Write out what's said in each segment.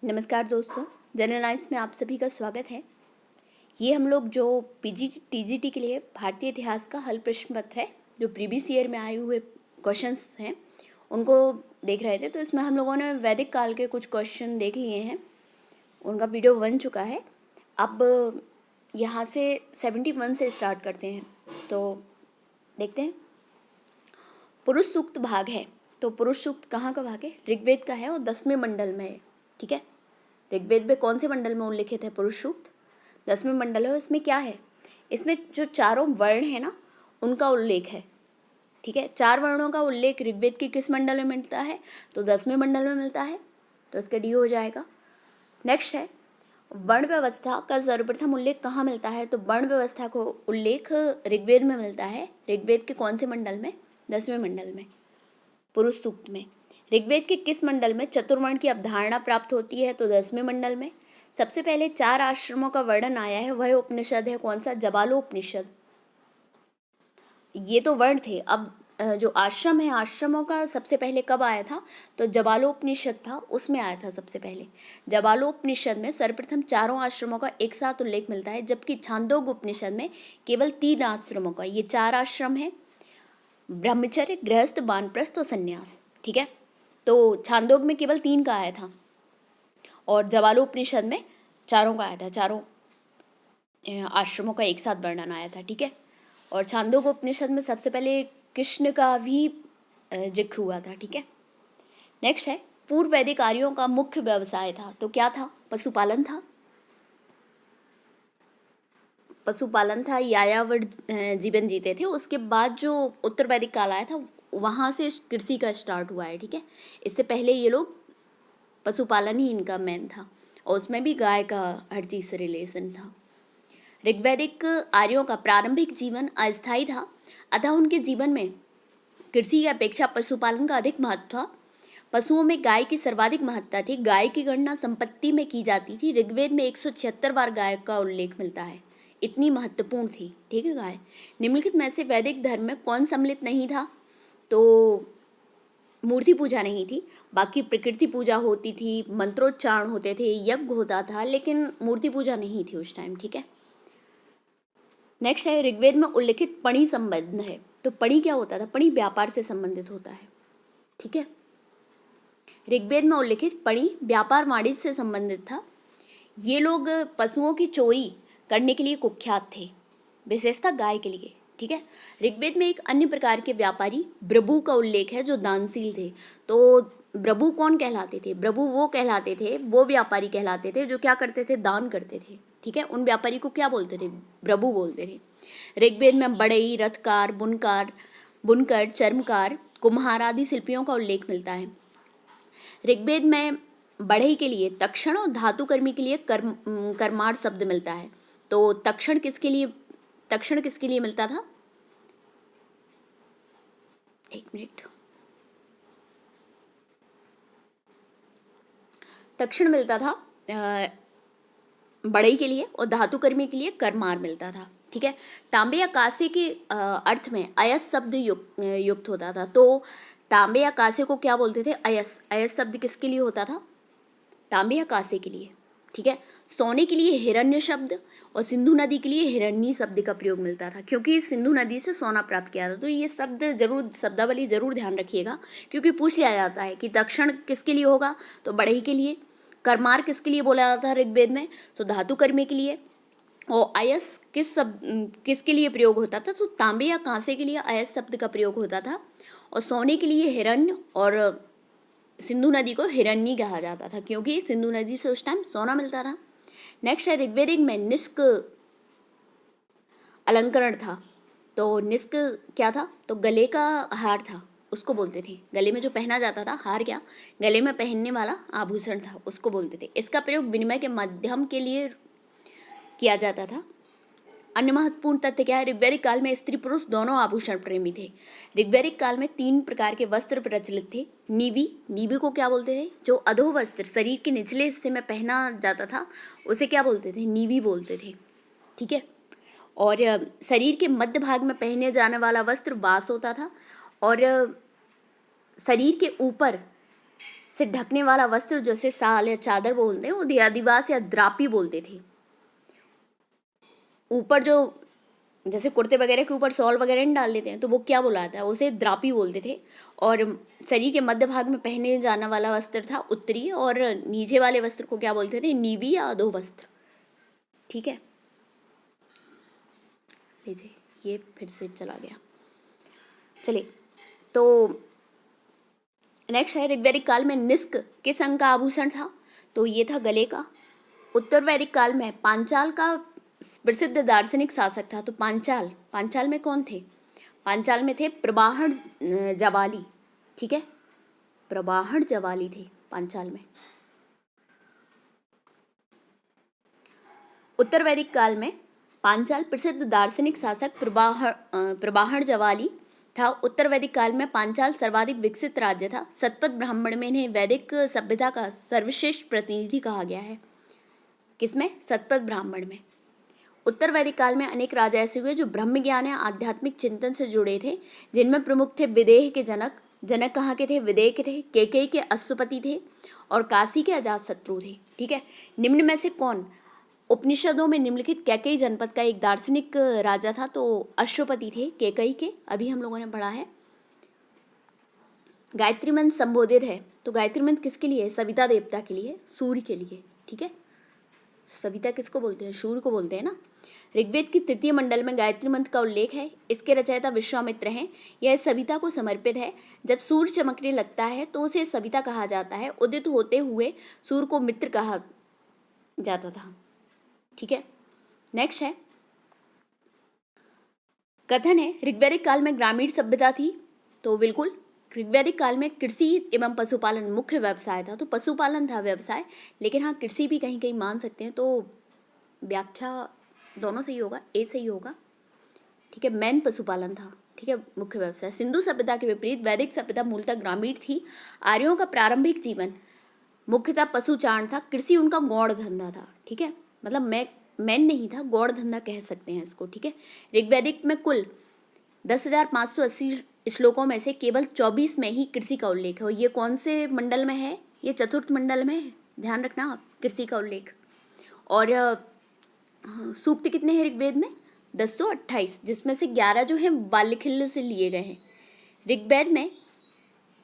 नमस्कार दोस्तों, general nights में आप सभी का स्वागत है। ये हम लोग जो पीजी टीजीटी के लिए भारतीय इतिहास का हल प्रश्न पत्र है, जो प्रीवियस ईयर में आए हुए क्वेश्चंस हैं उनको देख रहे थे। तो इसमें हम लोगों ने वैदिक काल के कुछ क्वेश्चन देख लिए हैं, उनका वीडियो बन चुका है। अब यहाँ से 71 से स्टार्ट करते हैं। तो देखते हैं। पुरुष सूक्त भाग है, तो पुरुष सूक्त कहाँ का भाग है? ऋग्वेद का है और 10वें मंडल में है। ठीक है, ऋग्वेद में कौन से मंडल में उल्लिखित है पुरुष सूक्त? 10वें मंडल है। इसमें क्या है? इसमें जो चारों वर्ण है ना, उनका उल्लेख है। ठीक है, 4 वर्णों का उल्लेख ऋग्वेद के किस मंडल में मिलता है? तो 10वें मंडल में मिलता है, तो इसका डी हो जाएगा। नेक्स्ट है, वर्ण व्यवस्था का सर्वप्रथम उल्लेख कहाँ मिलता है? तो वर्ण व्यवस्था को उल्लेख ऋग्वेद में मिलता है। ऋग्वेद के कौन से मंडल में? 10वें मंडल में, पुरुष सूक्त में। ऋग्वेद के किस मंडल में चतुर्वर्ण की अवधारणा प्राप्त होती है? तो 10वें मंडल में। सबसे पहले 4 आश्रमों का वर्णन आया है, वह उपनिषद है कौन सा? जबालोपनिषद। ये तो वर्ण थे, अब जो आश्रम है, आश्रमों का सबसे पहले कब आया था? तो जबालोपनिषद था, उसमें आया था सबसे पहले। जबालोपनिषद में सर्वप्रथम चारों आश्रमों का एक साथ उल्लेख मिलता है, जबकि छांदोग्य उपनिषद में केवल 3 आश्रमों का। ये 4 आश्रम है: ब्रह्मचर्य, गृहस्थ, वानप्रस्थ और संन्यास। ठीक है, तो छांदोग्य में केवल 3 का आया था और जबालोपनिषद में चारों का आया था। चारों आश्रमों का एक साथ वर्णन आया था। ठीक है, और छांदोग्य उपनिषद में सबसे पहले कृष्ण का भी जिक्र हुआ था। ठीक है, नेक्स्ट है, पूर्व वैदिक आर्यों का मुख्य व्यवसाय था, तो क्या था? पशुपालन था। पशुपालन था, यायावर जीवन जीते थे। उसके बाद जो उत्तर वैदिक काल आया था, वहाँ से कृषि का स्टार्ट हुआ है। ठीक है, इससे पहले ये लोग पशुपालन ही इनका मेन था, और उसमें भी गाय का हर चीज़ से रिलेशन था। ऋग्वैदिक आर्यों का प्रारंभिक जीवन अस्थायी था, अतः उनके जीवन में कृषि की अपेक्षा पशुपालन का अधिक महत्व था। पशुओं में गाय की सर्वाधिक महत्ता थी। गाय की गणना संपत्ति में की जाती थी। ऋग्वेद में 176 बार गाय का उल्लेख मिलता है, इतनी महत्वपूर्ण थी। ठीक है, गाय। निम्नलिखित में से वैदिक धर्म में कौन सम्मिलित नहीं था? तो मूर्ति पूजा नहीं थी, बाकी प्रकृति पूजा होती थी, मंत्रोच्चारण होते थे, यज्ञ होता था, लेकिन मूर्ति पूजा नहीं थी उस टाइम। ठीक है, नेक्स्ट है, ऋग्वेद में उल्लिखित पणि संबंध है, तो पणि क्या होता था? पणि व्यापार से संबंधित होता है। ठीक है, ऋग्वेद में उल्लिखित पणि व्यापार वाणिज्य से संबंधित था। ये लोग पशुओं की चोरी करने के लिए कुख्यात थे, विशेषतः गाय के लिए। ठीक है, ऋग्वेद में एक अन्य प्रकार के व्यापारी ब्रभु का उल्लेख है, जो दानशील थे। तो ब्रभु कौन कहलाते थे? ब्रभु वो कहलाते थे, वो व्यापारी कहलाते थे जो क्या करते थे? दान करते थे। ठीक है, उन व्यापारी को क्या बोलते थे? ब्रभु बोलते थे। ऋग्वेद में बढ़ई, रथकार, बुनकर, चर्मकार, कुम्हार आदि शिल्पियों का उल्लेख मिलता है। ऋग्वेद में बढ़ई के लिए तक्षण और धातुकर्मी के लिए कर्मार शब्द मिलता है। तो तक्षण किसके लिए मिलता था? एक मिनट। तक्षण मिलता था बढ़ई के लिए, और धातुकर्मी के लिए कर्मार मिलता था। ठीक है, तांबे या कांसे के अर्थ में अयस शब्द युक्त होता था। तो तांबे या कांसे को क्या बोलते थे? अयस। अयस शब्द किसके लिए होता था? तांबे या कांसे के लिए। ठीक है, सोने के लिए हिरण्य शब्द, और सिंधु नदी के लिए हिरण्य शब्द का प्रयोग मिलता था, क्योंकि सिंधु नदी से सोना प्राप्त किया था। तो ये शब्द जरूर, शब्दावली जरूर ध्यान रखिएगा, क्योंकि पूछ लिया जाता है कि दक्षिण किसके लिए होगा? तो बढ़ई के लिए। कर्मार किसके लिए बोला जाता है ऋग्वेद में? तो धातुकर्मी के लिए। और अयस किसके लिए प्रयोग होता था? तो तांबे या कांसे के लिए अयस शब्द का प्रयोग होता था, और सोने के लिए हिरण्य, और सिंधु नदी को हिरण्य कहा जाता था, क्योंकि सिंधु नदी से उस टाइम सोना मिलता था। नेक्स्ट है, ऋग्वेद में निष्क अलंकरण था। तो निष्क क्या था? तो गले का हार था, उसको बोलते थे। गले में जो पहना जाता था, हार क्या? गले में पहनने वाला आभूषण था, उसको बोलते थे। इसका प्रयोग विनिमय के माध्यम के लिए किया जाता था। अन्य महत्वपूर्ण तथ्य क्या है? ऋग्वैदिक काल में स्त्री पुरुष दोनों आभूषण प्रेमी थे। ऋग्वैदिक काल में 3 प्रकार के वस्त्र प्रचलित थे। नीवी को क्या बोलते थे? जो अधो वस्त्र शरीर के निचले हिस्से में पहना जाता था, उसे क्या बोलते थे? नीवी बोलते थे। ठीक है, और शरीर के मध्य भाग में पहने जाने वाला वस्त्र वास होता था, और शरीर के ऊपर से ढकने वाला वस्त्र जैसे साल या चादर बोलते हैं, वो आदिवास या द्रापी बोलते थे। ऊपर जो जैसे कुर्ते वगैरह के ऊपर शॉल वगैरह नहीं डाल लेते हैं, तो वो क्या बुलाता है, उसे द्रापी बोलते थे। और शरीर के मध्य भाग में पहने जाने वाला वस्त्र था उत्तरी, और नीचे वाले वस्त्र को क्या बोलते थे, नीवी या अधो वस्त्र। ठीक है, लीजिए ये फिर से चला गया। चलिए, तो नेक्स्ट है, ऋग्वैदिक काल में निष्क किस अंग का आभूषण था, तो ये था गले का। उत्तर वैदिक काल में पांचाल का प्रसिद्ध दार्शनिक शासक था, तो पांचाल में कौन थे, पांचाल में थे प्रबाहण जवाली। ठीक है, प्रबाहण जवाली थे पांचाल में। उत्तर वैदिक काल में पांचाल प्रसिद्ध दार्शनिक शासक प्रबाहण जवाली था। उत्तर वैदिक काल में पांचाल सर्वाधिक विकसित राज्य था। शतपथ ब्राह्मण में इन्हें वैदिक सभ्यता का सर्वश्रेष्ठ प्रतिनिधि कहा गया है। किसमें, शतपथ ब्राह्मण में। उत्तर वैदिक काल में अनेक राजा ऐसे हुए जो ब्रह्म ज्ञान या आध्यात्मिक चिंतन से जुड़े थे, जिनमें प्रमुख थे विदेह के जनक कहाँ के थे, विदेह के थे, केकई के अश्वपति थे, और काशी के अजातशत्रु थे। ठीक है, निम्न में से कौन उपनिषदों में निम्नलिखित कैकेयी जनपद का एक दार्शनिक राजा था, तो अश्वपति थे केकई के, अभी हम लोगों ने पढ़ा है। गायत्री मंत्र संबोधित है, तो गायत्री मंत्र किसके लिए है, सविता देवता के लिए, सूर्य के लिए। ठीक है, सविता किसको बोलते हैं, सूर्य को बोलते हैं ना। ऋग्वेद की तृतीय मंडल में गायत्री मंत्र का उल्लेख है। इसके रचयिता विश्वामित्र हैं। यह सविता को समर्पित है। जब सूर्य चमकने लगता है तो उसे सविता कहा जाता है। उदित होते हुए सूर्य को मित्र कहा जाता था। ठीक है, नेक्स्ट है, कथन है ऋग्वैदिक काल में ग्रामीण सभ्यता थी, तो बिल्कुल ऋग्वैदिक काल में कृषि एवं पशुपालन मुख्य व्यवसाय था, तो पशुपालन था व्यवसाय, लेकिन हाँ कृषि भी कहीं कहीं मान सकते हैं, तो व्याख्या दोनों सही होगा, ए सही होगा। ठीक है, मैन पशुपालन था। ठीक है, मुख्य व्यवसाय। सिंधु सभ्यता के विपरीत वैदिक सभ्यता मूलतः ग्रामीण थी। आर्यों का प्रारंभिक जीवन मुख्यतः पशुचारण था, कृषि उनका गौण धंधा था। ठीक है, मतलब मैन नहीं था, गौण धंधा कह सकते हैं इसको। ठीक है, ऋग्वैदिक में कुल 10,580 श्लोकों में से केवल 24 में ही कृषि का उल्लेख है। और ये कौन से मंडल में है, ये चतुर्थ मंडल में है, ध्यान रखना आप, कृषि का उल्लेख। और सूक्त कितने हैं ऋग्वेद में, 1028, जिसमें से 11 जो हैं बाल्यखिल्य से लिए गए हैं। ऋग्वेद में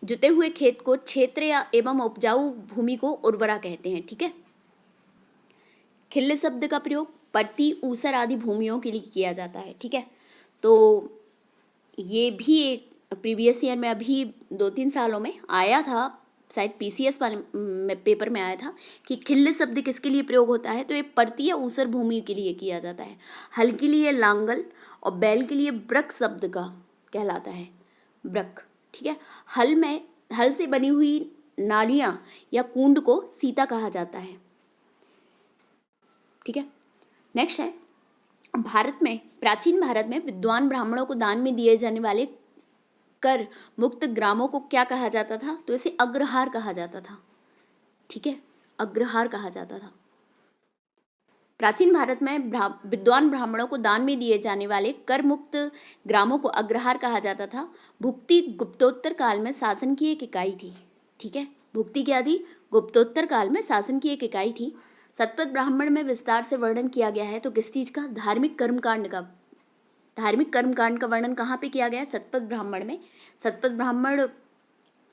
जुते हुए खेत को क्षेत्र या एवं उपजाऊ भूमि को उर्वरा कहते हैं। ठीक है, खिल्य शब्द का प्रयोग परती, ऊसर आदि भूमियों के लिए किया जाता है। ठीक है, तो ये भी एक प्रीवियस ईयर में अभी 2-3 सालों में आया था, शायद पीसीएस वाले पेपर में आया था कि खिल्य शब्द किसके लिए प्रयोग होता है, तो ये परती या ऊसर भूमि के लिए किया जाता है। हल के लिए लांगल और बैल के लिए ब्रक शब्द का कहलाता है, ब्रक। ठीक है, हल से बनी हुई नालियाँ या कुंड को सीता कहा जाता है। ठीक है, नेक्स्ट है, प्राचीन भारत में विद्वान ब्राह्मणों को दान में दिए जाने वाले कर मुक्त ग्रामों को क्या कहा जाता था, तो इसे अग्रहार कहा जाता था। ठीक है, अग्रहार कहा जाता था। प्राचीन भारत में विद्वान ब्राह्मणों को दान में दिए जाने वाले कर मुक्त ग्रामों को अग्रहार कहा जाता था। भुक्ति गुप्तोत्तर काल में शासन की एक इकाई थी। ठीक है, भुक्ति क्या थी, गुप्तोत्तर काल में शासन की एक इकाई थी। शतपथ ब्राह्मण में विस्तार से वर्णन किया गया है, तो किस चीज़ का, धार्मिक कर्मकांड का। धार्मिक कर्मकांड का वर्णन कहाँ पे किया गया है, शतपथ ब्राह्मण में। शतपथ ब्राह्मण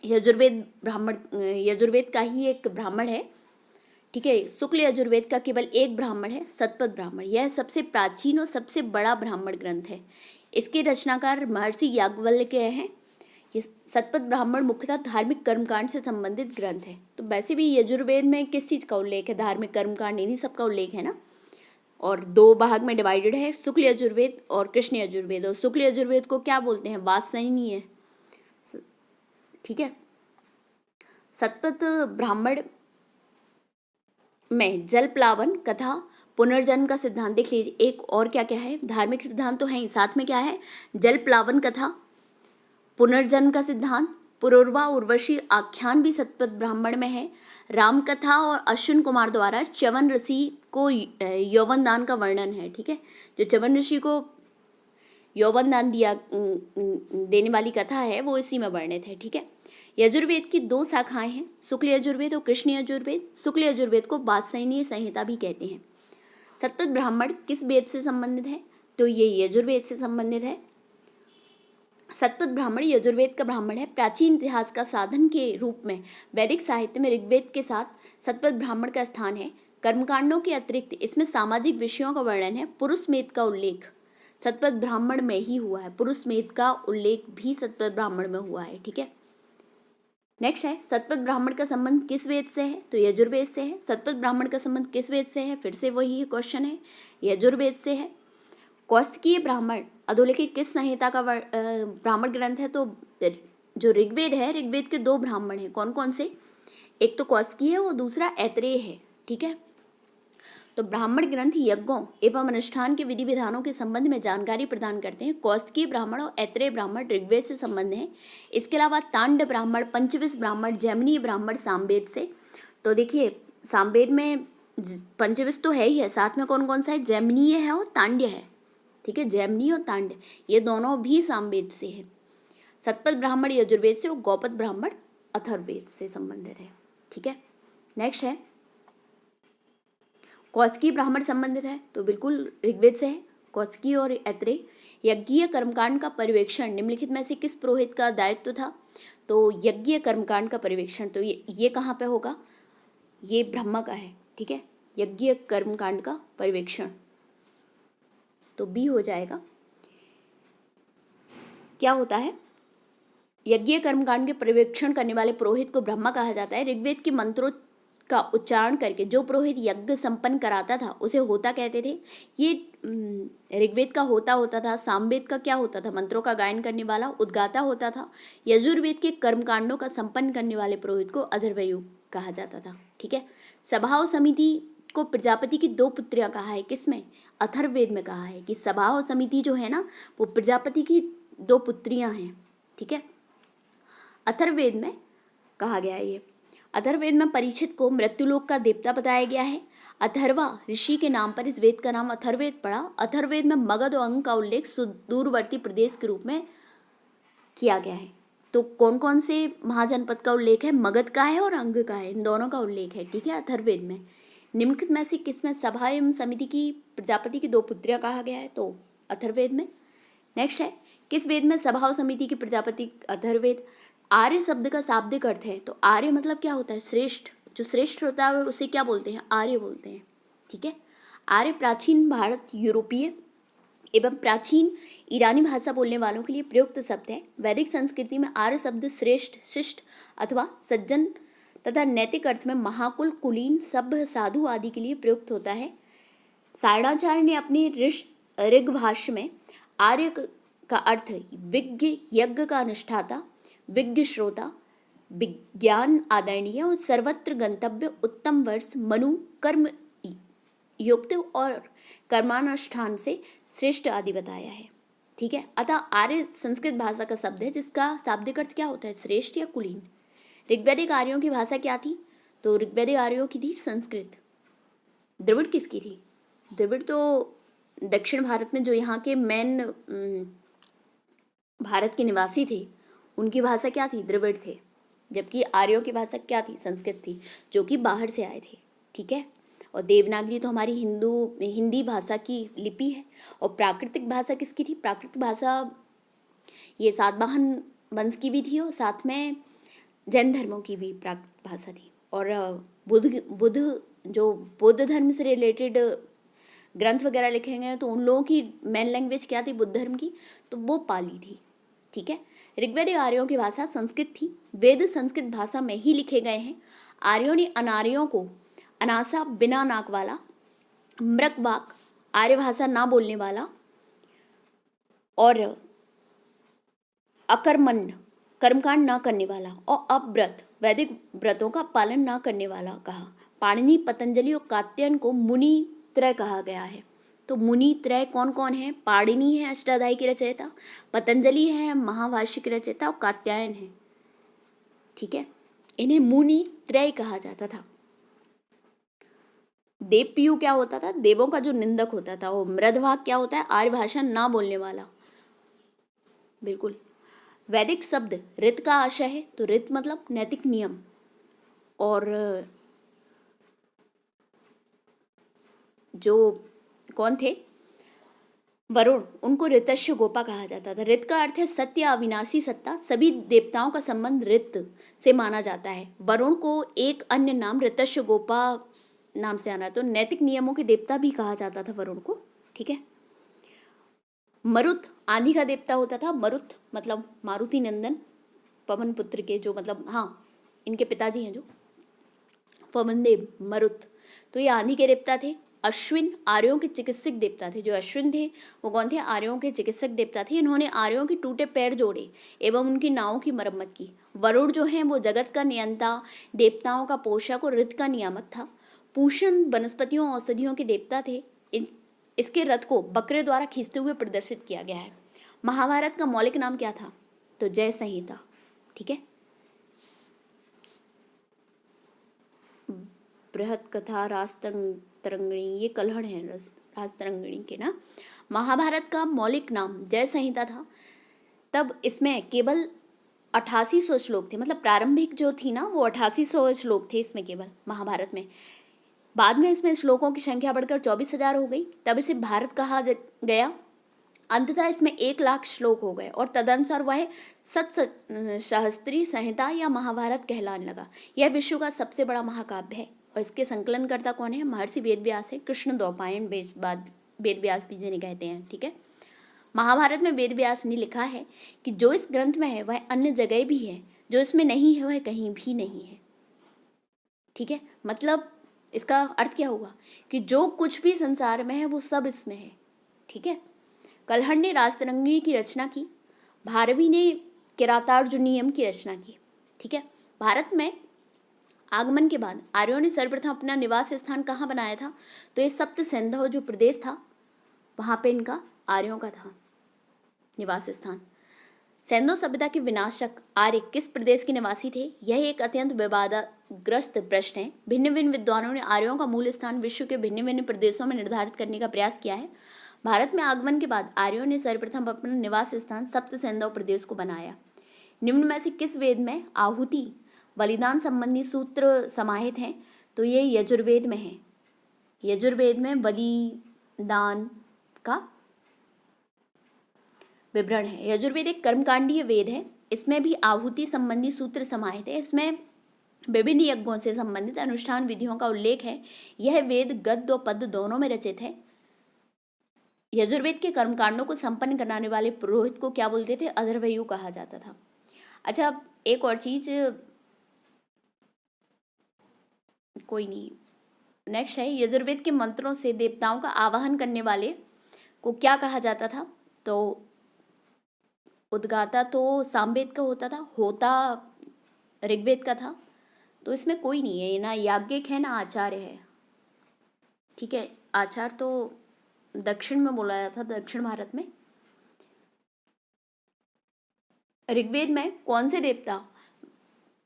यजुर्वेद का ही एक ब्राह्मण है। ठीक है, शुक्ल यजुर्वेद का केवल एक ब्राह्मण है, शतपथ ब्राह्मण। यह सबसे प्राचीन और सबसे बड़ा ब्राह्मण ग्रंथ है। इसके रचनाकार महर्षि याज्ञवल्क्य हैं। ये शतपथ ब्राह्मण मुख्यतः धार्मिक कर्मकांड से संबंधित ग्रंथ है। तो वैसे भी यजुर्वेद में किस चीज़ का उल्लेख है, धार्मिक कर्मकांड, इन्हीं सब का उल्लेख है ना। और 2 भाग में डिवाइडेड है, शुक्ल यजुर्वेद और कृष्ण यजुर्वेद। और शुक्ल यजुर्वेद को क्या बोलते हैं, वात्स्ययनीय। ठीक है, शतपथ ब्राह्मण में जल प्लावन कथा, पुनर्जन्म का सिद्धांत देख लीजिए। एक और क्या क्या है, धार्मिक सिद्धांत तो है, साथ में क्या है, जल प्लावन कथा, पुनर्जन्म का सिद्धांत, पुरूरवा उर्वशी आख्यान भी शतपथ ब्राह्मण में है। राम कथा और अश्विन कुमार द्वारा च्यवन ऋषि को यौवन दान का वर्णन है। ठीक है, जो च्यवन ऋषि को यौवन दान देने वाली कथा है वो इसी में वर्णित है। ठीक है, यजुर्वेद की 2 शाखाएं हैं, शुक्ल यजुर्वेद और कृष्ण यजुर्वेद। शुक्ल यजुर्वेद को वात्स्यायनीय संहिता भी कहते हैं। शतपथ ब्राह्मण किस वेद से संबंधित है? तो ये यजुर्वेद से संबंधित है। शतपथ ब्राह्मण यजुर्वेद का ब्राह्मण है। प्राचीन इतिहास का साधन के रूप में वैदिक साहित्य में ऋग्वेद के साथ शतपथ ब्राह्मण का स्थान है। कर्मकांडों के अतिरिक्त इसमें सामाजिक विषयों का वर्णन है। पुरुष मेद का उल्लेख शतपथ ब्राह्मण में ही हुआ है। पुरुष मेद का उल्लेख भी शतपथ ब्राह्मण में हुआ है। ठीक है, नेक्स्ट है शतपथ ब्राह्मण का संबंध किस वेद से है? तो यजुर्वेद से है। शतपथ ब्राह्मण का संबंध किस वेद से है? फिर से वही क्वेश्चन है, यजुर्वेद से है। कौस्तकीय ब्राह्मण अधोलिखित किस संहिता का ब्राह्मण ग्रंथ है? तो जो ऋग्वेद है, ऋग्वेद के 2 ब्राह्मण हैं। कौन कौन से? एक तो कौस्तकीय है और दूसरा ऐतरेय है। ठीक है, तो ब्राह्मण ग्रंथ यज्ञों एवं अनुष्ठान के विधि विधानों के संबंध में जानकारी प्रदान करते हैं। कौस्तकीय ब्राह्मण और ऐतरेय ब्राह्मण ऋग्वेद से संबंध है। इसके अलावा तांड ब्राह्मण, पंचविश ब्राह्मण, जैमिनीय ब्राह्मण सामवेद से। तो देखिए, सामवेद में पंचविश तो है ही है, साथ में कौन कौन सा है? जैमिनीय है और तांड्य है। ठीक है, जैमिनीय और तांड्य ये दोनों भी सामवेद से है। शतपथ ब्राह्मण यजुर्वेद से और गौपथ ब्राह्मण अथर्ववेद से संबंधित है। ठीक है, नेक्स्ट है कौस्तकीय ब्राह्मण संबंधित है, तो बिल्कुल ऋग्वेद से है। कौस्तकीय और ऐतरेय। यज्ञीय कर्मकांड का पर्यवेक्षण निम्नलिखित में से किस पुरोहित का दायित्व था? तो यज्ञीय कर्मकांड का पर्यवेक्षण तो ये कहाँ पे होगा? ये ब्रह्मा का है। ठीक है, यज्ञीय कर्मकांड का पर्यवेक्षण तो बी हो जाएगा। क्या होता है? यज्ञीय कर्मकांड के पर्यवेक्षण करने वाले पुरोहित को ब्रह्मा कहा जाता है। ऋग्वेद के मंत्रों का उच्चारण करके जो पुरोहित यज्ञ संपन्न कराता था उसे होता कहते थे। ये ऋग्वेद का होता था। सामवेद का क्या होता था? मंत्रों का गायन करने वाला उद्गाता होता था। यजुर्वेद के कर्मकांडों का संपन्न करने वाले पुरोहित को अथर्वयु कहा जाता था। ठीक है, सभा और समिति को प्रजापति की 2 पुत्रियां कहा है। किसमें? अथर्ववेद में कहा है कि सभा और समिति जो है ना, वो प्रजापति की 2 पुत्रियां हैं। ठीक है, अथर्ववेद में कहा गया है। ये अथर्ववेद में परीक्षित को मृत्युलोक का देवता बताया गया है। अथर्वा ऋषि के नाम पर इस वेद का नाम अथर्ववेद पड़ा। अथर्ववेद में मगध और अंग का उल्लेख सुदूरवर्ती प्रदेश के रूप में किया गया है। तो कौन कौन से महाजनपद का उल्लेख है? मगध का है और अंग का है, इन दोनों का उल्लेख है। ठीक है, अथर्ववेद में निम्नलिखित में से किसमें सभा एवं समिति की प्रजापति की 2 पुत्रियां कहा गया है? तो अथर्ववेद में। नेक्स्ट है किस वेद में सभा और समिति की प्रजापति? अथर्ववेद। आर्य शब्द का शाब्दिक अर्थ है, तो आर्य मतलब क्या होता है? श्रेष्ठ। जो श्रेष्ठ होता है उसे क्या बोलते हैं? आर्य बोलते हैं। ठीक है, आर्य प्राचीन भारत, यूरोपीय एवं प्राचीन ईरानी भाषा बोलने वालों के लिए प्रयुक्त शब्द है। वैदिक संस्कृति में आर्य शब्द श्रेष्ठ, शिष्ट अथवा सज्जन तथा नैतिक अर्थ में महाकुल, कुलीन, सभ्य, साधु आदि के लिए प्रयुक्त होता है। सारणाचार्य ने अपने ऋग भाष्य में आर्य का अर्थ विज्ञ, यज्ञ का अनुष्ठाता, विज्ञ श्रोता, विज्ञान आदरणीय और सर्वत्र गंतव्य, उत्तम वर्ष, मनु, कर्म युक्त और कर्मानुष्ठान से श्रेष्ठ आदि बताया है। ठीक है, अतः आर्य संस्कृत भाषा का शब्द है जिसका शाब्दिक अर्थ क्या होता है? श्रेष्ठ या कुलीन। ऋग्वैदिक आर्यों की भाषा क्या थी? तो ऋग्वैदिक आर्यों की थी संस्कृत। द्रविड़ किसकी थी? द्रविड़ तो दक्षिण भारत में जो यहाँ के मेन भारत के निवासी थे उनकी भाषा क्या थी? द्रविड़ थे। जबकि आर्यों की भाषा क्या थी? संस्कृत थी, जो कि बाहर से आए थे। ठीक है, और देवनागरी तो हमारी हिंदी भाषा की लिपि है। और प्राकृतिक भाषा किसकी थी? प्राकृतिक भाषा ये सातवाहन वंश की भी थी और साथ में जैन धर्मों की भी प्राकृतिक भाषा थी। और बौद्ध धर्म से रिलेटेड ग्रंथ वगैरह लिखे गए तो उन लोगों की मेन लैंग्वेज क्या थी बुद्ध धर्म की? तो वो पाली थी। ठीक है, ऋग्वेदिक आर्यों की भाषा संस्कृत थी। वेद संस्कृत भाषा में ही लिखे गए हैं। आर्यों ने अनार्यों को अनासा, बिना नाक वाला, मृगवाक, आर्य भाषा ना बोलने वाला और अकर्मण्य, कर्मकांड ना करने वाला और अव्रत, वैदिक व्रतों का पालन ना करने वाला कहा। पाणिनि, पतंजलि और कात्यायन को मुनि त्रय कहा गया है। तो मुनि त्रय कौन कौन है? पाणिनि है अष्टाध्यायी की रचयिता, पतंजलि है महाभाष्य की रचयिता और कात्यायन है। ठीक है, इन्हें मुनि त्रय कहा जाता था। देवपियु क्या होता था? देवों का जो निंदक होता था। वो मृदभाग क्या होता है? आर्य भाषा ना बोलने वाला। बिल्कुल। वैदिक शब्द ऋत का आशय है, तो ऋत मतलब नैतिक नियम। और जो कौन थे वरुण, उनको ऋतस्य गोपा कहा जाता था। ऋत का अर्थ है सत्य, अविनाशी सत्ता। सभी देवताओं का संबंध ऋत से माना जाता है। वरुण को एक अन्य नाम ऋतस्य गोपा नाम से आना, तो नैतिक नियमों के देवता भी कहा जाता था वरुण को। ठीक है। मरुत आंधी का देवता होता था। मरुत मतलब मारुति नंदन, पवन पुत्र के जो मतलब इनके पिताजी हैं जो पवन देव मरुत, तो ये आंधी के देवता थे। अश्विन आर्यों के चिकित्सक देवता थे। जो अश्विन थे वो कौन थे? आर्यों के चिकित्सक देवता थे। इन्होंने आर्यों के टूटे पैर जोड़े एवं उनकी नावों की मरम्मत की। वरुण जो है वो जगत का नियंता, देवताओं का पोषक और ऋत का नियामक था। पूषण वनस्पतियों औषधियों के देवता थे। इसके रथ को बकरे द्वारा खींचते हुए प्रदर्शित किया गया है। महाभारत का मौलिक नाम क्या था? तो जय संहिता। ठीक है। बृहत कथा, राजतरंगिणी, ये कलहड़ हैं राजतरंगिणी के ना। महाभारत का मौलिक नाम जय संहिता था। तब इसमें केवल 8800 श्लोक थे, मतलब प्रारंभिक जो थी ना वो 8800 श्लोक थे इसमें केवल महाभारत में। बाद में इसमें श्लोकों की संख्या बढ़कर 24,000 हो गई, तब इसे भारत कहा गया। अंततः इसमें 1,00,000 श्लोक हो गए और तदनुसार वह सहस्त्री संहिता या महाभारत कहलाने लगा। यह विश्व का सबसे बड़ा महाकाव्य है और इसके संकलनकर्ता कौन है? महर्षि वेदव्यास है। कृष्ण द्वैपायन वेदव्यास भी जिन्हें कहते हैं। ठीक है। महाभारत में वेदव्यास ने लिखा है कि जो इस ग्रंथ में है वह अन्य जगह भी है, जो इसमें नहीं है वह कहीं भी नहीं है। ठीक है। मतलब इसका अर्थ क्या हुआ कि जो कुछ भी संसार में है वो सब इसमें है। ठीक है। कलहड़ ने राजतरंगिणी की रचना की। भारवी ने किरातार्जुनीयम की रचना की। ठीक है। भारत में आगमन के बाद आर्यों ने सर्वप्रथम अपना निवास स्थान कहाँ बनाया था? तो ये सप्त सिंधु जो प्रदेश था वहां पे इनका आर्यों का था निवास स्थान। सिंधु सभ्यता के विनाशक आर्य किस प्रदेश के निवासी थे? यह एक अत्यंत विवादग्रस्त प्रश्न है। भिन्न भिन्न विद्वानों ने आर्यों का मूल स्थान विश्व के भिन्न भिन्न प्रदेशों में निर्धारित करने का प्रयास किया है। भारत में आगमन के बाद आर्यों ने सर्वप्रथम अपना निवास स्थान सप्त सिंधु प्रदेश को बनाया। निम्न में से किस वेद में आहुति बलिदान संबंधी सूत्र समाहित हैं? तो ये यजुर्वेद में है। यजुर्वेद में बलिदान का विवरण है। यजुर्वेद एक कर्मकांडीय वेद है। इसमें भी आहुति संबंधी सूत्र समाहित है। इसमें विभिन्न यज्ञों से संबंधित अनुष्ठान विधियों का उल्लेख है। यह वेद गद्य और पद्य दोनों में रचित है। यजुर्वेद के कर्मकांडों को संपन्न कराने वाले पुरोहित को क्या बोलते थे? अधर्वयु कहा जाता था। अच्छा, एक और चीज, कोई नहीं, नेक्स्ट है यजुर्वेद के मंत्रों से देवताओं का आवाहन करने वाले को क्या कहा जाता था? तो उद्गाता तो सामवेद का होता था, होता ऋग्वेद का था। तो इसमें कोई नहीं है, ना याज्ञिक है ना आचार्य है। ठीक है। आचार्य तो दक्षिण में बोला जाता था, दक्षिण भारत में। ऋग्वेद में कौन से देवता,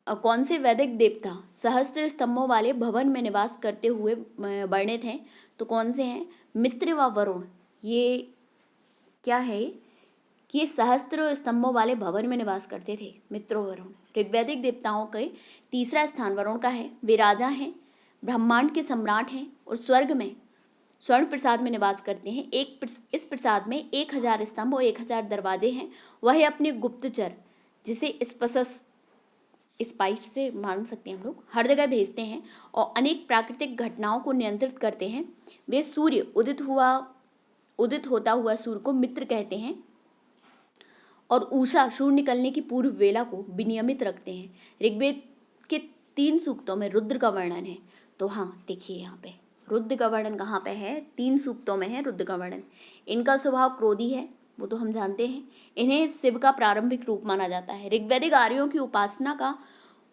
कौन से वैदिक देवता सहस्त्र स्तंभों वाले भवन में निवास करते हुए वर्णित हैं? तो कौन से हैं? मित्र व वरुण। ये क्या है कि ये सहस्त्र स्तंभों वाले भवन में निवास करते थे, मित्र वरुण। ऋग्वैदिक देवताओं के तीसरा स्थान वरुण का है। वे राजा हैं, ब्रह्मांड के सम्राट हैं और स्वर्ग में स्वर्ण प्रसाद में निवास करते हैं। इस प्रसाद में 1000 स्तंभ और 1000 दरवाजे हैं। वह अपने गुप्तचर, जिसे स्पाइस से मान सकते हैं हम लोग, हर जगह भेजते हैं और अनेक प्राकृतिक घटनाओं को नियंत्रित करते हैं। वे सूर्य उदित होता हुआ सूर्य को मित्र कहते हैं और उषा सूर्य निकलने की पूर्व वेला को विनियमित रखते हैं। ऋग्वेद के 3 सूक्तों में रुद्र का वर्णन है। तो देखिए यहाँ पे रुद्र का वर्णन कहाँ पे है? 3 सूक्तों में है रुद्र का वर्णन। इनका स्वभाव क्रोधी है, वो तो हम जानते हैं। इन्हें शिव का प्रारंभिक रूप माना जाता है। ऋग्वैदिक आर्यों की उपासना का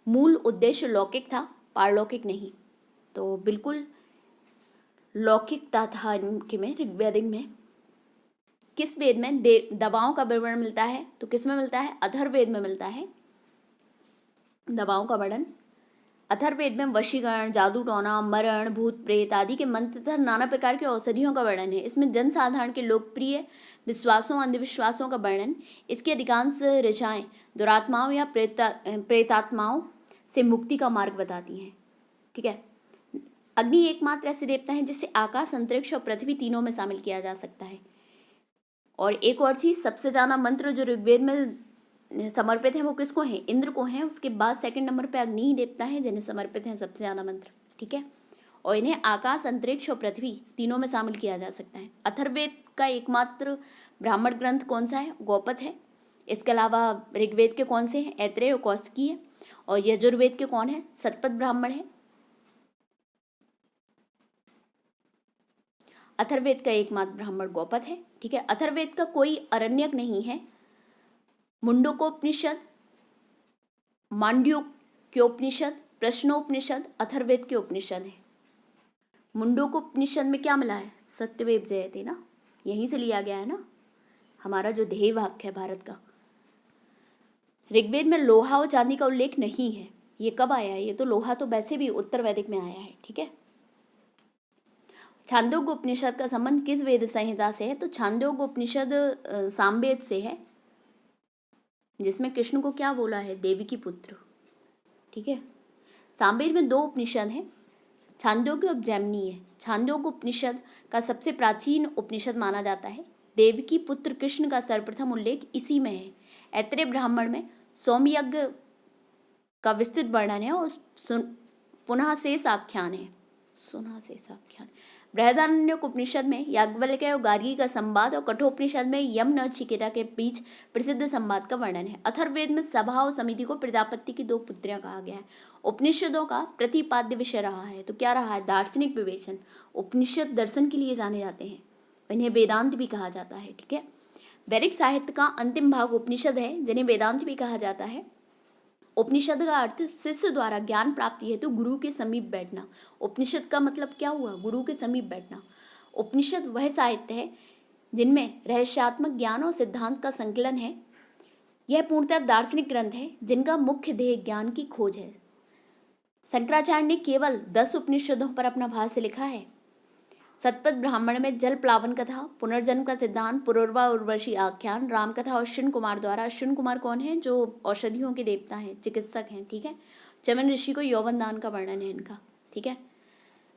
मूल उद्देश्य लौकिक था, पारलौकिक नहीं। तो बिल्कुल लौकिकता था इनके में, ऋग्वैदिक में। किस वेद में दवाओं का विवरण मिलता है? तो किस में मिलता है? अथर्ववेद में मिलता है दवाओं का वर्णन। अथर्ववेद में वशीकरण, जादू टोना, मरण, भूत प्रेत आदि के मंत्र तथा नाना प्रकार की औषधियों का वर्णन है। इसमें जनसाधारण के लोकप्रिय विश्वासों, अंधविश्वासों का वर्णन। इसकी अधिकांश ऋचाएं दुरात्माओं या प्रेतात्माओं से मुक्ति का मार्ग बताती हैं। ठीक है। अग्नि एकमात्र ऐसे देवता हैं जिसे आकाश, अंतरिक्ष और पृथ्वी तीनों में शामिल किया जा सकता है। और एक और चीज, सबसे ज्यादा मंत्र जो ऋग्वेद में समर्पित है वो किसको है? इंद्र को है। उसके बाद सेकंड नंबर पे अग्नि ही देवता है जिन्हें समर्पित है सबसे ज्यादा मंत्र। ठीक है। और इन्हें आकाश, अंतरिक्ष और पृथ्वी तीनों में शामिल किया जा सकता है। अथर्ववेद का एकमात्र ब्राह्मण ग्रंथ कौन सा है? गौपद है। इसके अलावा ऋग्वेद के कौन से हैं? ऐत्रेय और कौशिकी है। और यजुर्वेद के कौन है? शतपथ ब्राह्मण है। अथर्ववेद का एकमात्र ब्राह्मण गौपद है। ठीक है। अथर्ववेद का कोई अरण्यक नहीं है। मुंडकोपनिषद, मांड्यूक्योपनिषद, प्रश्नोपनिषद अथर्ववेद के उपनिषद है। मुंडकोपनिषद में क्या मिला है? सत्यमेव जयते ना, यहीं से लिया गया है ना, हमारा जो ध्येय वाक्य है भारत का। ऋग्वेद में लोहा और चांदी का उल्लेख नहीं है। ये कब आया है? ये तो लोहा तो वैसे भी उत्तर वैदिक में आया है। ठीक है। छांदोग्य उपनिषद का संबंध किस वेद संहिता से है? तो छांदोग्य उपनिषद सामवेद से है, जिसमें कृष्ण को क्या बोला है? देवी की पुत्र। ठीक है। सामवेद में 2 उपनिषद हैं, छांदोग्य और जैमिनी है। छांदोग्य उपनिषद का सबसे प्राचीन उपनिषद माना जाता है। देवकी पुत्र कृष्ण का सर्वप्रथम उल्लेख इसी में है। ऐत्रेय ब्राह्मण में सोमयज्ञ का विस्तृत वर्णन है और पुनः शेष आख्यान है। बृहदारण्यक उपनिषद में याज्ञवल्क्य और गार्गी का संवाद और कठोपनिषद में यम नचिकेता के बीच प्रसिद्ध संवाद का वर्णन है। अथर्ववेद में सभा और समिति को प्रजापति की 2 पुत्रियां कहा गया है। उपनिषदों का प्रतिपाद्य विषय रहा है, तो क्या रहा है? दार्शनिक विवेचन। उपनिषद दर्शन के लिए जाने जाते हैं, इन्हें वेदांत भी कहा जाता है। ठीक है। वैदिक साहित्य का अंतिम भाग उपनिषद है, जिन्हें वेदांत भी कहा जाता है। उपनिषद का अर्थ शिष्य द्वारा ज्ञान प्राप्ति हेतु गुरु के समीप बैठना। उपनिषद का मतलब क्या हुआ? गुरु के समीप बैठना। उपनिषद वह साहित्य है जिनमें रहस्यात्मक ज्ञान और सिद्धांत का संकलन है। यह पूर्णतः दार्शनिक ग्रंथ है जिनका मुख्य ध्येय ज्ञान की खोज है। शंकराचार्य ने केवल 10 उपनिषदों पर अपना भाष्य लिखा है। शतपथ ब्राह्मण में जल प्लावन कथा, पुनर्जन्म का सिद्धांत, पुरुरवा उर्वशी आख्यान, राम कथा अश्विन कुमार द्वारा। अश्विन कुमार कौन है? जो औषधियों के देवता हैं, चिकित्सक हैं। ठीक है। चमन ऋषि को यौवन दान का वर्णन है इनका। ठीक है।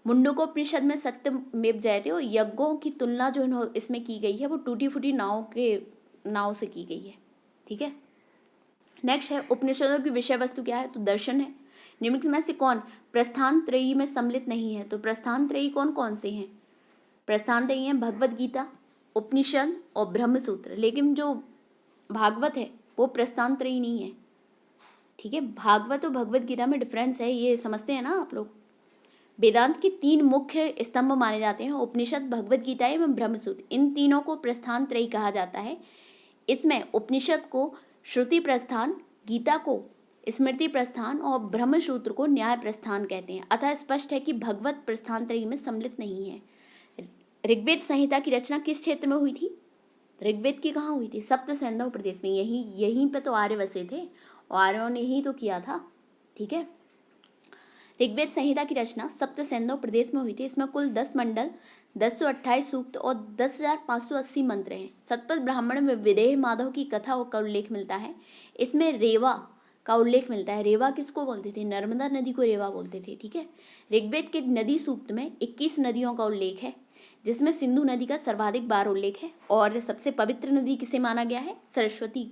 मुंडकोपनिषद में सत्यमेव जयते और यज्ञों की तुलना जो इसमें की गई है वो टूटी फूटी नाव से की गई है। ठीक है। नेक्स्ट है उपनिषदों की विषय वस्तु क्या है? तो दर्शन है। निम्नलिखित में से कौन प्रस्थान त्रयी में सम्मिलित नहीं है? तो प्रस्थान त्रयी कौन कौन से हैं? प्रस्थान त्रयी है भगवत गीता, उपनिषद और ब्रह्मसूत्र। लेकिन जो भागवत है वो प्रस्थान त्रयी नहीं है। ठीक है। भागवत और भगवत गीता में डिफरेंस है, ये समझते हैं ना आप लोग। वेदांत के 3 मुख्य स्तंभ माने जाते हैं, उपनिषद, भगवत गीता एवं ब्रह्मसूत्र। इन तीनों को प्रस्थान त्रयी कहा जाता है। इसमें उपनिषद को श्रुति प्रस्थान, गीता को स्मृति प्रस्थान और ब्रह्मसूत्र को न्याय प्रस्थान कहते हैं। अतः स्पष्ट है कि भगवत प्रस्थान त्रयी में सम्मिलित नहीं है। ऋग्वेद संहिता की रचना किस क्षेत्र में हुई थी? ऋग्वेद की कहाँ हुई थी? सप्त सैंधव प्रदेश में। यहीं पे तो आर्य बसे थे और आर्यों ने ही तो किया था। ठीक है। ऋग्वेद संहिता की रचना सप्त सैंधव प्रदेश में हुई थी। इसमें कुल 10 मंडल, 1028 सूक्त और 10,580 मंत्र हैं। शतपथ ब्राह्मण में विदेह माधव की कथा का उल्लेख मिलता है। इसमें रेवा का उल्लेख मिलता है। रेवा किसको बोलते थे? नर्मदा नदी को रेवा बोलते थे। ठीक है। ऋग्वेद के नदी सूक्त में 21 नदियों का उल्लेख है, जिसमें सिंधु नदी का सर्वाधिक बार उल्लेख है। और सबसे पवित्र नदी किसे माना गया है? सरस्वती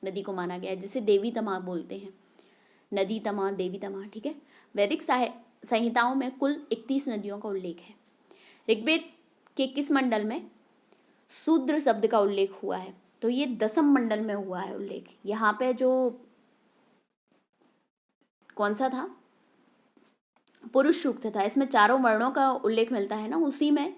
नदी को माना गया है, जिसे देवी तमा बोलते हैं। नदी तमा, देवी तमा। ठीक है। वैदिक संहिताओं में कुल 31 नदियों का उल्लेख है। ऋग्वेद के किस मंडल में शूद्र शब्द का उल्लेख हुआ है? तो ये 10वें मंडल में हुआ है उल्लेख। यहाँ पे जो कौन सा था? पुरुष सूक्त था। इसमें 4 वर्णों का उल्लेख मिलता है ना, उसी में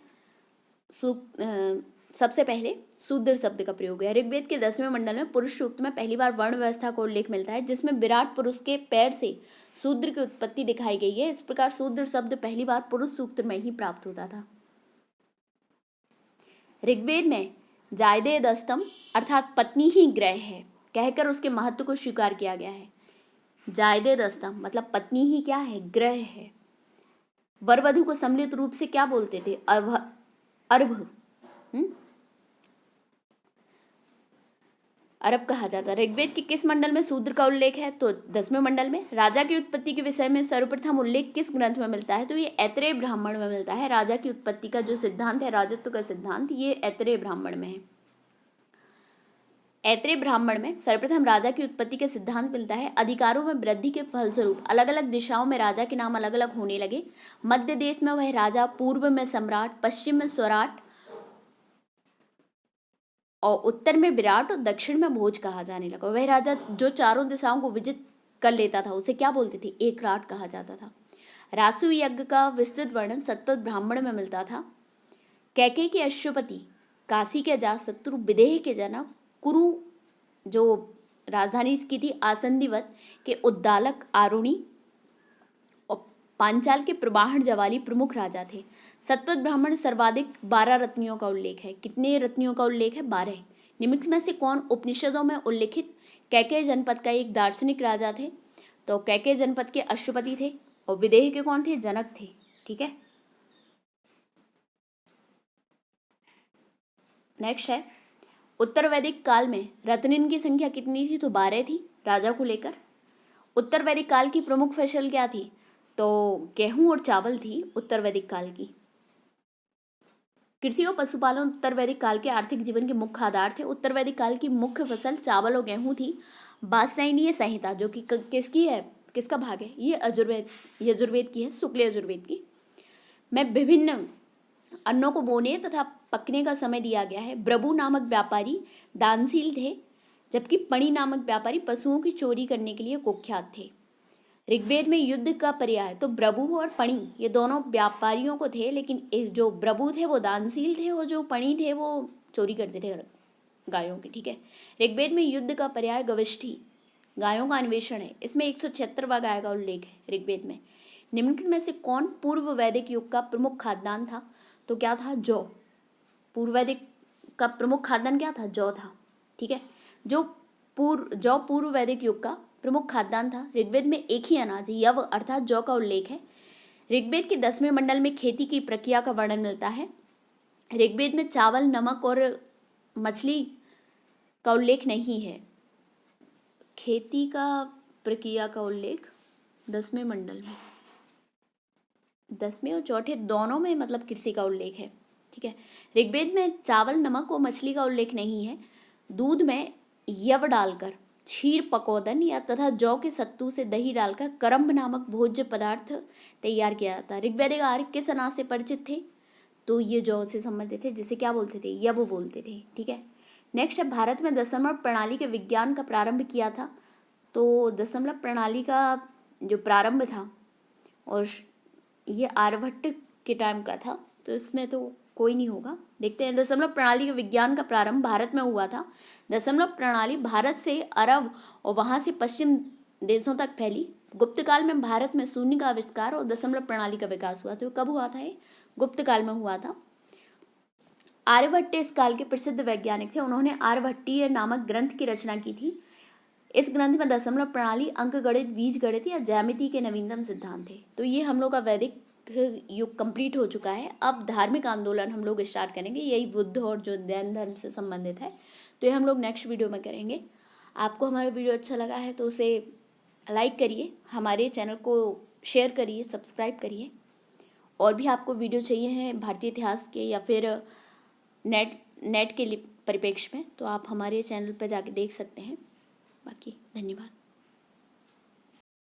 सबसे पहले शूद्र शब्द का प्रयोग है। ऋग्वेद के 10वें मंडल में पुरुष सूक्त में पहली बार वर्ण व्यवस्था का उल्लेख मिलता है, जिसमें विराट पुरुष के पैर से शूद्र की उत्पत्ति दिखाई गई है। इस प्रकार शूद्र शब्द पहली बार पुरुष सूक्त में ही प्राप्त होता था। ऋग्वेद में जायदेदस्तम अर्थात पत्नी ही ग्रह है कहकर उसके महत्व को स्वीकार किया गया है। जायदे दस्ता मतलब पत्नी ही क्या है, ग्रह है। वर वधु को सम्मिलित रूप से क्या बोलते थे, अर्भ, अरब कहा जाता है। ऋग्वेद के किस मंडल में शूद्र का उल्लेख है, तो 10वें मंडल में। राजा की उत्पत्ति के विषय में सर्वप्रथम उल्लेख किस ग्रंथ में मिलता है, तो ये ऐतरेय ब्राह्मण में मिलता है। राजा की उत्पत्ति का जो सिद्धांत है, राजत्व का सिद्धांत, ये ऐतरेय ब्राह्मण में है। ऐतरेय ब्राह्मण में सर्वप्रथम राजा की उत्पत्ति के सिद्धांत मिलता है। अधिकारों में वृद्धि के फलस्वरूप अलग अलग दिशाओं में राजा के नाम अलग अलग होने लगे। मध्य देश में वह राजा, पूर्व में सम्राट, पश्चिम में स्वराट और उत्तर में विराट और दक्षिण में भोज कहा जाने लगा। वह राजा जो चारों दिशाओं को विजित कर लेता था उसे क्या बोलते थे, एकराट कहा जाता था। रासु यज्ञ का विस्तृत वर्णन सतपथ ब्राह्मण में मिलता था। कैकेयी के अश्वपति, काशी के अजातशत्रु, विदेह के जनक, कुरु जो राजधानी इसकी थी आसंदिवत के उद्दालक आरुणि और पांचाल के प्रवाहन जवाली प्रमुख राजा थे। सतपथ ब्राह्मण सर्वाधिक 12 रत्नियों का उल्लेख है। कितने रत्नियों का उल्लेख है, 12। निम्नलिखित में से कौन उपनिषदों में उल्लेखित कैकेय जनपद का एक दार्शनिक राजा थे, तो कैकेय जनपद के अश्वपति थे और विदेह के कौन थे, जनक थे। ठीक है, नेक्स्ट है उत्तर वैदिक काल में रत्निन की संख्या कितनी थी, तो 12 थी राजा को लेकर। उत्तर वैदिक काल की प्रमुख फसल क्या थी, तो गेहूं और चावल थी उत्तर वैदिक काल की। कृषि और पशुपालन उत्तर वैदिक काल के आर्थिक जीवन के मुख्य आधार थे। उत्तर वैदिक काल की मुख्य फसल चावल और गेहूं थी। वात्स्यायनीय संहिता जो कि किसकी है, किसका भाग है, ये यजुर्वेद की है, शुक्ल यजुर्वेद की, में विभिन्न अन्नों को बोने तथा पकने का समय दिया गया है। ब्रभु नामक व्यापारी दानशील थे, जबकि पणि नामक व्यापारी पशुओं की चोरी करने के लिए कुख्यात थे। ऋग्वेद में युद्ध का पर्याय, तो ब्रभु और पणि ये दोनों व्यापारियों को थे, लेकिन जो ब्रभु थे वो दानशील थे और जो पणि थे वो चोरी करते थे गायों की। ठीक है, ऋग्वेद में युद्ध का पर्याय गविष्ठी, गायों का अन्वेषण है। इसमें 176वां गाय का उल्लेख है ऋग्वेद में। निम्नलिखित में से कौन पूर्व वैदिक युग का प्रमुख खाद्यान्न था, तो क्या था, जौ। पूर्व वैदिक का प्रमुख खाद्यान्न क्या था, जौ था। ठीक है, जौ पूर्व वैदिक युग का प्रमुख खाद्यान्न था। ऋग्वेद में एक ही अनाज यव अर्थात जौ का उल्लेख है। ऋग्वेद के 10वें मंडल में खेती की प्रक्रिया का वर्णन मिलता है। ऋग्वेद में चावल, नमक और मछली का उल्लेख नहीं है। खेती का प्रक्रिया का उल्लेख 10वें मंडल में, 10वें और चौथे दोनों में मतलब कृषि का उल्लेख है। ठीक है, ऋग्वेद में चावल, नमक और मछली का उल्लेख नहीं है। दूध में यव डालकर क्षीर, पकौदन या तथा जौ के सत्तू से दही डालकर करम्ब नामक भोज्य पदार्थ तैयार किया जाता है। ऋग्वेदिक आर्य किस अनाज से परिचित थे, तो ये जौ से संबंधित थे, जिसे क्या बोलते थे, यव बोलते थे। ठीक है, नेक्स्ट है भारत में दशमलव प्रणाली के विज्ञान का प्रारंभ किया था, तो दशमलव प्रणाली का जो प्रारंभ था और ये आर्यभट्ट के टाइम का था, तो इसमें तो कोई नहीं होगा। देखते हैं, दशमलव प्रणाली के विज्ञान का प्रारंभ भारत में हुआ था। दशमलव प्रणाली भारत से अरब और वहाँ से पश्चिम देशों तक फैली। गुप्त काल में भारत में शून्य का आविष्कार और दशमलव प्रणाली का विकास हुआ। तो कब हुआ था ये, गुप्त काल में हुआ था। आर्यभट्ट इस काल के प्रसिद्ध वैज्ञानिक थे। उन्होंने आर्यभट्टीय नामक ग्रंथ की रचना की थी। इस ग्रंथ में दशमलव प्रणाली, अंक गणित, बीज गणित या ज्यामिति के नवीनतम सिद्धांत थे। तो ये हम लोग का वैदिक युग कंप्लीट हो चुका है। अब धार्मिक आंदोलन हम लोग स्टार्ट करेंगे, यही बुद्ध और जो जैन धर्म से संबंधित है, तो ये हम लोग नेक्स्ट वीडियो में करेंगे। आपको हमारा वीडियो अच्छा लगा है तो उसे लाइक करिए, हमारे चैनल को शेयर करिए, सब्सक्राइब करिए। और भी आपको वीडियो चाहिए हैं भारतीय इतिहास के या फिर नेट के परिप्रेक्ष्य में, तो आप हमारे चैनल पर जाके देख सकते हैं। बाकी धन्यवाद।